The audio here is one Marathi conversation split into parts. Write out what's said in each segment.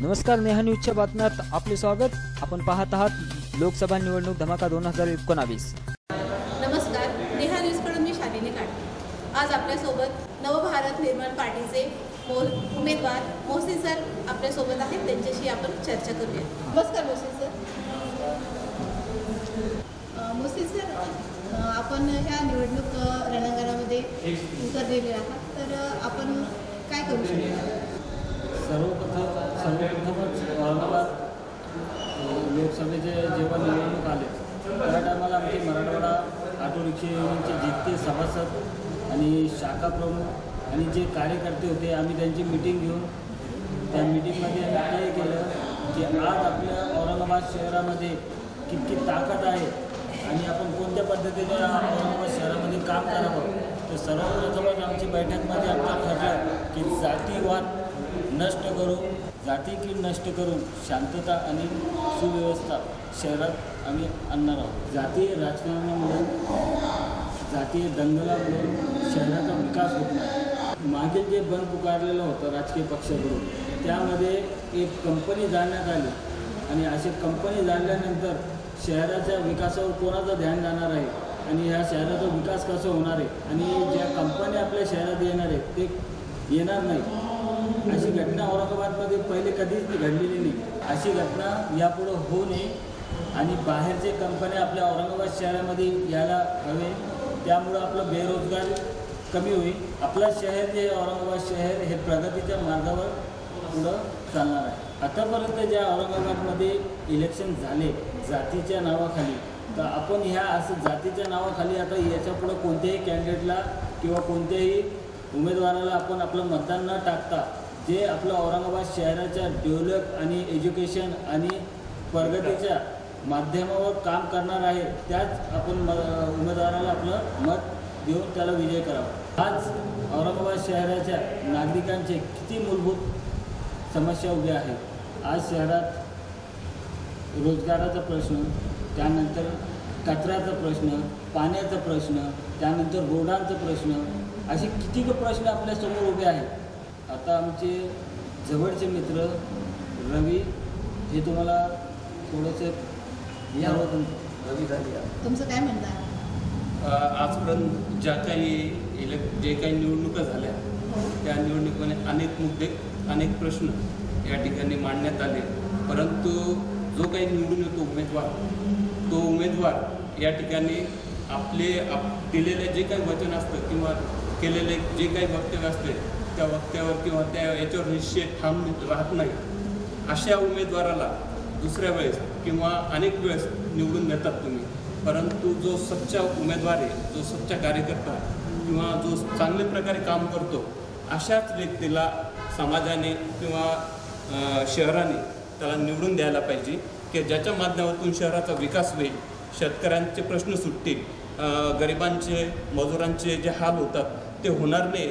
नमस्कार, नेहा न्यूजच्या बातम्यात आपले स्वागत। आपण पाहत आहात लोकसभा निवडणूक धमाका 2019। नमस्कार, नेहा न्यूजकडून मी शालिनी काळे। आज आपल्यासोबत नवभारत निर्माण पार्टीचे उमेदवार मोहसिन सर आपल्यासोबत आहेत। त्यांच्याशी आपण चर्चा करूया। नमस्कार मोहसिन सर। मोहसिन सर, आपण ह्या निवडणूक रणांगणामध्ये उतरलेले आहात, तर आपण काय करू शकतो? सर्वप्रथमच औरंगाबाद लोकसभेचे जेव्हा निवडणूक आले त्या टायमाला आमचे मराठवाडा ऑटो रिक्षा युनियनचे जितके सभासद आणि शाखा प्रमुख आणि जे कार्यकर्ते होते, आम्ही त्यांची मीटिंग घेऊन त्या मीटिंगमध्ये आम्ही काय केलं की आज आपल्या औरंगाबाद शहरामध्ये किती ताकद आहे आणि आपण कोणत्या पद्धतीने औरंगाबाद शहरामध्ये काम करावं। तर सर्वप्रथमच आमची बैठकमध्ये आमचं ठरलं की जातीवाद नष्ट करू, जाती की नष्ट करून शांतता आणि सुव्यवस्था शहरात आम्ही आणणार आहोत। जातीय राजकारणामुळे, जातीय दंगलामुळे शहराचा विकास होत नाही। मागील जे बंद पुकारलेलं होतं राजकीय पक्षाकडून, त्यामध्ये एक कंपनी जाळण्यात आली आणि अशी कंपनी जाळल्यानंतर शहराच्या विकासावर कोणाचं ध्यान जाणार आहे आणि ह्या शहराचा विकास कसा होणार आहे आणि ज्या कंपन्या आपल्या शहरात येणार आहेत ते येणार नाही। अशी घटना औरंगाबादमध्ये पहिले कधीच घडलेली नाही। अशी घटना यापुढे होऊ नये आणि बाहेरचे कंपन्या आपल्या औरंगाबाद शहरामध्ये यायला हवे, त्यामुळं आपलं बेरोजगार कमी होईल। आपलं शहर जे औरंगाबाद शहर हे प्रगतीच्या मार्गावर पुढं चालणार आहे। आतापर्यंत ज्या औरंगाबादमध्ये इलेक्शन झाले जातीच्या नावाखाली, तर आपण ह्या असं जातीच्या नावाखाली आता याच्यापुढं कोणत्याही कॅन्डिडेटला किंवा कोणत्याही उमेदवाराला आपण आपलं मतदान न टाकता जे आपलं औरंगाबाद शहराच्या डेव्हलप आणि एज्युकेशन आणि प्रगतीच्या माध्यमावर काम करणार आहे त्याच आपण उमेदवाराला आपलं मत देऊन त्याला विजय करावा। आज औरंगाबाद शहराच्या नागरिकांचे किती मूलभूत समस्या उभ्या आहेत। आज शहरात रोजगाराचा प्रश्न, त्यानंतर कचऱ्याचा प्रश्न, पाण्याचा प्रश्न, त्यानंतर रोडांचा प्रश्न, असे किती प्रश्न आपल्यासमोर उभे आहेत। आता आमचे जवळचे मित्र रवी हे तुम्हाला थोडंसं यावं तुमचं काय म्हणणं आहे? आजपर्यंत जे काही निवडणुका झाल्या त्या निवडणुकीमध्ये अनेक मुद्दे, अनेक प्रश्न या ठिकाणी मांडण्यात आले, परंतु जो काही निवडून येतो तो उमेदवार या ठिकाणी दिलेले जे काही वचन असतं किंवा केलेले जे काही वक्तव्य असते त्या वक्तव्यावर किंवा त्या याच्यावर निश्चित ठाम राहत नाही। अशा उमेदवाराला दुसऱ्या वेळेस किंवा अनेक वेळेस निवडून देतात तुम्ही, परंतु जो सच्चा उमेदवार आहे, जो सच्चा कार्यकर्ता किंवा जो चांगल्या प्रकारे काम करतो, अशाच व्यक्तीला समाजाने किंवा शहराने त्याला निवडून द्यायला पाहिजे की ज्याच्या माध्यमातून शहराचा विकास होईल, शेतकऱ्यांचे प्रश्न सुटतील, गरिबांचे, मजुरांचे जे हाल होतात ते होणार नाही।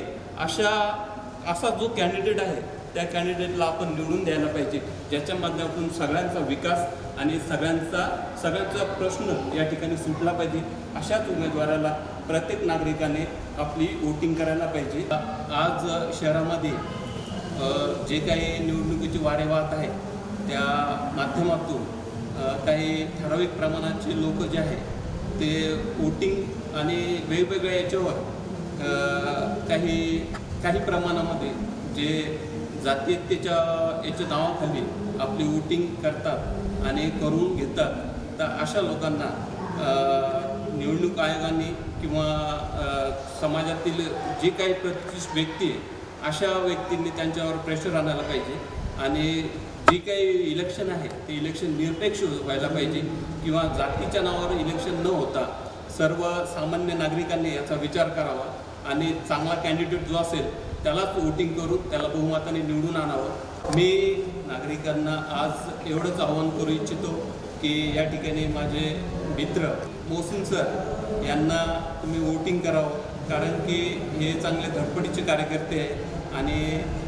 असा जो कॅन्डिडेट आहे त्या कॅन्डिडेटला आपण निवडून द्यायला पाहिजे, ज्याच्या माध्यमातून सगळ्यांचा विकास आणि सगळ्यांचा प्रश्न या ठिकाणी सुटला पाहिजे। अशाच उमेदवाराला प्रत्येक नागरिकाने आपली वोटिंग करायला पाहिजे। आज शहरामध्ये जे काही निवडणुकीची वारे वाहत आहे त्या माध्यमातून काही ठराविक प्रमाणाचे लोक जे आहेत ते वोटिंग आणि वेगवेगळ्या याच्यावर काही प्रमाणामध्ये जे जातीयतेच्या याच्या नावाखाली आपली वोटिंग करतात आणि करून घेतात, तर अशा लोकांना निवडणूक आयोगाने किंवा समाजातील जे काही प्रतिष्ठित व्यक्ती आहे अशा व्यक्तींनी त्यांच्यावर प्रेशर आणायला पाहिजे आणि जे काही इलेक्शन आहे ते इलेक्शन निरपेक्ष व्हायला पाहिजे किंवा जातीच्या नावावर इलेक्शन न होता सर्वसामान्य नागरिकांनी याचा विचार करावा आणि चांगला कॅन्डिडेट जो असेल त्यालाच वोटिंग करून त्याला बहुमताने निवडून आणावं। मी नागरिकांना आज एवढंच आवाहन करू इच्छितो की या ठिकाणी माझे मित्र मोहसिन सर यांना तुम्ही वोटिंग करावं, कारण की हे चांगले धडपडीचे कार्यकर्ते आहेत आणि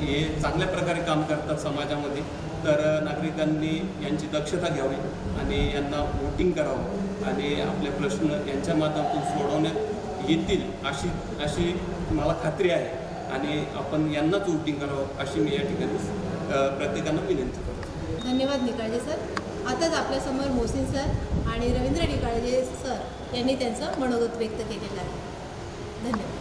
हे चांगल्या प्रकारे काम करतात समाजामध्ये। तर नागरिकांनी यांची दक्षता घ्यावी आणि यांना वोटिंग करावं आणि आपले प्रश्न यांच्या माध्यमातून सोडवण्यात येतील अशी मला खात्री आहे आणि आपण यांनाच वोटिंग करावं अशी मी या ठिकाणी प्रत्येकानं विनंती करतो. धन्यवाद निकाळजे सर. आताच आपल्यासमोर मोहसिन सर आणि रवींद्र निकाळजे सर यांनी त्यांचं मनोगत व्यक्त केलेलं आहे. धन्यवाद.